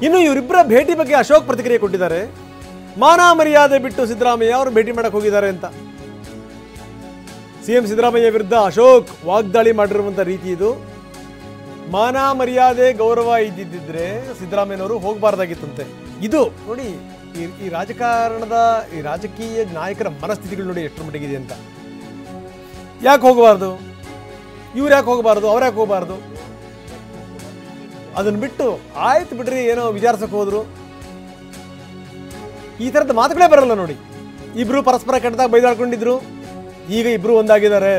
ಇನ್ನು ಇವರಿಬ್ಬರ ಭೇಟಿ ಬಗ್ಗೆ ಅಶೋಕ್ ಪ್ರತಿಕ್ರಿಯೆ ಕೊಟ್ಟಿದ್ದಾರೆ. ಮಾನ ಮರ್ಯಾದೆ ಬಿಟ್ಟು ಸಿದ್ದರಾಮಯ್ಯ ಅವರು ಭೇಟಿ ಮಾಡಕ್ಕೆ ಹೋಗಿದ್ದಾರೆ ಅಂತ. ಸಿಎಂ ಸಿದ್ದರಾಮಯ್ಯ ವಿರುದ್ಧ ಅಶೋಕ್ ವಾಗ್ದಾಳಿ ಮಾಡಿರುವಂಥ ರೀತಿ ಇದು. ಮಾನ ಮರ್ಯಾದೆ ಗೌರವ ಇದ್ದಿದ್ದರೆ ಸಿದ್ದರಾಮಯ್ಯನವರು ಹೋಗಬಾರ್ದಾಗಿತ್ತಂತೆ. ಇದು ನೋಡಿ ಈ ರಾಜಕೀಯ ನಾಯಕರ ಮನಸ್ಥಿತಿಗಳು ನೋಡಿ ಎಷ್ಟರ ಮಟ್ಟಿಗಿದೆ ಅಂತ. ಯಾಕೆ ಹೋಗಬಾರ್ದು, ಇವ್ರು ಯಾಕೆ ಹೋಗಬಾರ್ದು, ಅವ್ರು ಯಾಕೆ ಹೋಗಬಾರ್ದು, ಅದನ್ನು ಬಿಟ್ಟು ಆಯ್ತು ಬಿಡ್ರಿ ಏನೋ ವಿಚಾರಿಸಕ್ಕೆ ಹೋದ್ರು. ಈ ಥರದ ಮಾತುಗಳೇ ಬರಲ್ಲ ನೋಡಿ. ಇಬ್ರು ಪರಸ್ಪರ ಕೆಟ್ಟದಾಗ ಬೈದಾಡ್ಕೊಂಡಿದ್ರು, ಈಗ ಇಬ್ರು ಒಂದಾಗಿದ್ದಾರೆ.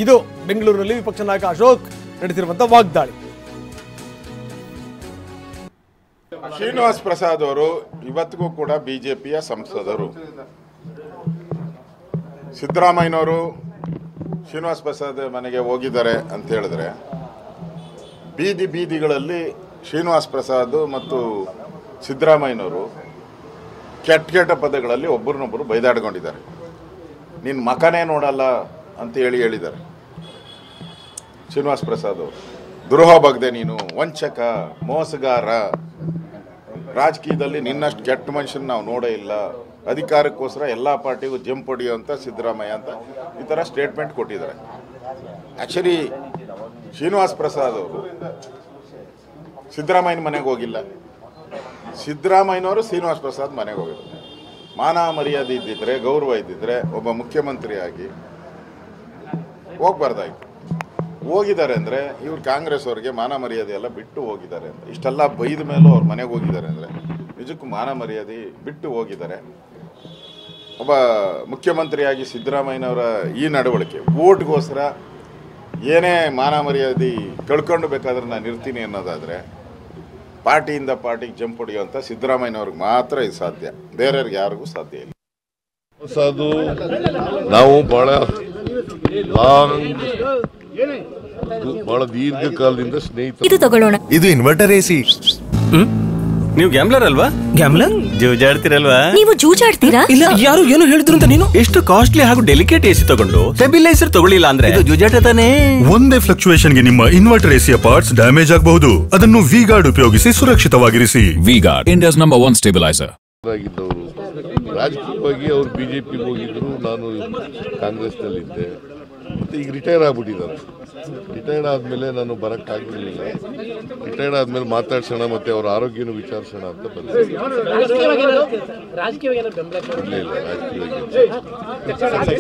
ಇದು ಬೆಂಗಳೂರಿನಲ್ಲಿ ವಿಪಕ್ಷ ನಾಯಕ ಅಶೋಕ್ ನಡೆಸಿರುವಂಥ ವಾಗ್ದಾಳಿ. ಶ್ರೀನಿವಾಸ್ ಪ್ರಸಾದ್ ಅವರು ಇವತ್ತಿಗೂ ಕೂಡ ಬಿಜೆಪಿಯ ಸಂಸದರು. ಸಿದ್ದರಾಮಯ್ಯನವರು ಶ್ರೀನಿವಾಸ್ ಪ್ರಸಾದ್ ಮನೆಗೆ ಹೋಗಿದ್ದಾರೆ ಅಂತ ಹೇಳಿದ್ರೆ ಬೀದಿಗಳಲ್ಲಿ ಶ್ರೀನಿವಾಸ್ ಪ್ರಸಾದ್ ಮತ್ತು ಸಿದ್ದರಾಮಯ್ಯನವರು ಕೆಟ್ಟ ಪದಗಳಲ್ಲಿ ಒಬ್ಬರನ್ನೊಬ್ಬರು ಬೈದಾಡ್ಕೊಂಡಿದ್ದಾರೆ. ನಿನ್ನ ಮಕನೇ ನೋಡಲ್ಲ ಅಂತ ಹೇಳಿದ್ದಾರೆ ಶ್ರೀನಿವಾಸ್ ಪ್ರಸಾದ್ ಅವರು. ದ್ರೋಹ ಬಗ್ದೆ ನೀನು ವಂಚಕ, ಮೋಸಗಾರ, ರಾಜಕೀಯದಲ್ಲಿ ನಿನ್ನಷ್ಟು ಕೆಟ್ಟ ಮನುಷ್ಯನ ನಾವು ನೋಡೇ ಇಲ್ಲ, ಅಧಿಕಾರಕ್ಕೋಸ್ಕರ ಎಲ್ಲ ಪಾರ್ಟಿಗೂ ಜಂಪ್ ಹೊಡೆಯುವಂಥ ಸಿದ್ದರಾಮಯ್ಯ ಅಂತ ಈ ಥರ ಸ್ಟೇಟ್ಮೆಂಟ್ ಕೊಟ್ಟಿದ್ದಾರೆ. ಆ್ಯಕ್ಚುಲಿ ಶ್ರೀನಿವಾಸ್ ಪ್ರಸಾದ್ ಅವರು ಸಿದ್ದರಾಮಯ್ಯನ ಮನೆಗೆ ಹೋಗಿಲ್ಲ, ಸಿದ್ದರಾಮಯ್ಯನವರು ಶ್ರೀನಿವಾಸ್ ಪ್ರಸಾದ್ ಮನೆಗೆ ಹೋಗಿದ್ದಾರೆ. ಮಾನ ಮರ್ಯಾದೆ ಇದ್ದಿದ್ರೆ, ಗೌರವ ಇದ್ದಿದ್ರೆ ಒಬ್ಬ ಮುಖ್ಯಮಂತ್ರಿಯಾಗಿ ಹೋಗ್ಬಾರ್ದಾಯ್ತು. ಹೋಗಿದ್ದಾರೆ ಅಂದರೆ ಇವ್ರು ಕಾಂಗ್ರೆಸ್ ಅವ್ರಿಗೆ ಮಾನ ಮರ್ಯಾದೆ ಎಲ್ಲ ಬಿಟ್ಟು ಹೋಗಿದ್ದಾರೆ ಅಂತ. ಇಷ್ಟೆಲ್ಲ ಬೈದ ಮೇಲೂ ಅವ್ರ ಮನೆಗೆ ಹೋಗಿದ್ದಾರೆ ಅಂದರೆ ನಿಜಕ್ಕೂ ಮಾನ ಮರ್ಯಾದೆ ಬಿಟ್ಟು ಹೋಗಿದ್ದಾರೆ. ಒಬ್ಬ ಮುಖ್ಯಮಂತ್ರಿಯಾಗಿ ಸಿದ್ದರಾಮಯ್ಯನವರ ಈ ನಡವಳಿಕೆ ಓಟ್ಗೋಸ್ಕರ ಏನೇ ಮಾನ ಮರ್ಯಾದೆ ಕಳ್ಕೊಂಡು ಬೇಕಾದ್ರೆ ನಾನು ಇರ್ತೀನಿ ಅನ್ನೋದಾದರೆ ಪಾರ್ಟಿಯಿಂದ ಪಾರ್ಟಿಗೆ ಜಂಪ್ ಹೊಡೆಯುವಂಥ ಸಿದ್ದರಾಮಯ್ಯನವ್ರಿಗೆ ಮಾತ್ರ ಇದು ಸಾಧ್ಯ, ಬೇರೆಯವ್ರಿಗೆ ಯಾರಿಗೂ ಸಾಧ್ಯ ಇಲ್ಲ. ಅದು ನಾವು ಬಹಳ ದೀರ್ಘಕಾಲದಿಂದ ಸ್ನೇಹಿತರು. ಇದು ಇನ್ವರ್ಟರ್ ಎಸಿ. ನೀವು ಗ್ಯಾಮ್ಲರ್ ಅಲ್ವಾ? ಗ್ಯಾಮ್ಲರ್ ಜೂಜಾಡ್ತಿರಲ್ವಾ? ನೀವು ಜೂಜಾಡ್ತೀರಾ? ಇಲ್ಲ, ಯಾರು ಏನು ಹೇಳಿದ್ರು ಅಂತ ನೀನು ಎಷ್ಟು ಕಾಸ್ಟ್ಲಿ ಹಾಗೂ ಡೆಲಿಕೇಟ್ ಎಸಿ ತಗೊಂಡು ಸ್ಟೆಬಿಲೈಸರ್ ತಗೊಳ್ಳಿಲ್ಲ ಅಂದ್ರೆ ಇದು ಜೂಜಾಟ ತಾನೇ. ಒಂದೇ ಫ್ಲಕ್ಚುಯೇಷನ್ ಗೆ ನಿಮ್ಮ ಇನ್ವರ್ಟರ್ ಎಸಿಯ ಪಾರ್ಟ್ಸ್ ಡ್ಯಾಮೇಜ್ ಆಗಬಹುದು. ಅದನ್ನು ವಿ ಗಾರ್ಡ್ ಉಪಯೋಗಿಸಿ ಸುರಕ್ಷಿತವಾಗಿರಿಸಿ. V guard, India's number 1 stabiliser. ರಾಜಕೀಯವಾಗಿ ಅವರು ಬಿಜೆಪಿಗೆ ಹೋಗಿದ್ರು, ನಾನು ಕಾಂಗ್ರೆಸ್ನಲ್ಲಿದ್ದೆ. ಮತ್ತೆ ಈಗ ರಿಟೈರ್ ಆಗ್ಬಿಟ್ಟಿದ್ದಾರೆ. ರಿಟೈರ್ಡ್ ಆದಮೇಲೆ ನಾನು ಬರೋಕ್ಕಾಗಿರಲಿಲ್ಲ. ರಿಟೈರ್ಡ್ ಆದಮೇಲೆ ಮಾತಾಡ್ಸೋಣ ಮತ್ತು ಅವ್ರ ಆರೋಗ್ಯನೂ ವಿಚಾರಿಸೋಣ ಅಂತ ಬಂದೆ.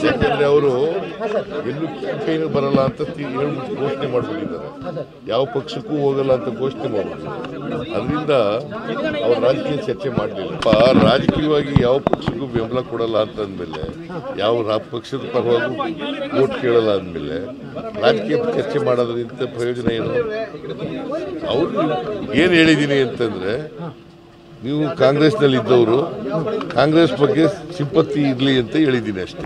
ಯಾಕಂದರೆ ಅವರು ಎಲ್ಲೂ ಕ್ಯಾಂಪೇನಿಗೆ ಬರಲ್ಲ ಅಂತ ಹೇಳ್ಬಿಟ್ಟು ಘೋಷಣೆ ಮಾಡಿಬಿಟ್ಟಿದ್ದಾರೆ. ಯಾವ ಪಕ್ಷಕ್ಕೂ ಹೋಗಲ್ಲ ಅಂತ ಘೋಷಣೆ ಮಾಡ್ಬಿಟ್ಟಿದ್ದಾರೆ. ಅದರಿಂದ ಅವ್ರು ರಾಜಕೀಯ ಚರ್ಚೆ ಮಾಡಲಿಲ್ಲ. ರಾಜಕೀಯವಾಗಿ ಯಾವ ಪಕ್ಷಕ್ಕೂ ಬೆಂಬಲ ಕೊಡಲ್ಲ ಅಂತಂದಮೇಲೆ, ಯಾವ ಪಕ್ಷದ ಪರವಾಗೂ ವೋಟ್ ಕೇಳಲ್ಲ ಅಂದಮೇಲೆ ರಾಜಕೀಯ ಚರ್ಚೆ ಮಾಡೋದ್ರಿಂದ ಪ್ರಯೋಜನ ಏನು? ಅವರು ಏನು ಹೇಳಿದ್ದೀನಿ ಅಂತಂದರೆ, ನೀವು ಕಾಂಗ್ರೆಸ್ನಲ್ಲಿದ್ದವರು ಕಾಂಗ್ರೆಸ್ ಬಗ್ಗೆ ಸಿಂಪತ್ತಿ ಇರಲಿ ಅಂತ ಹೇಳಿದ್ದೀನಿ ಅಷ್ಟೇ.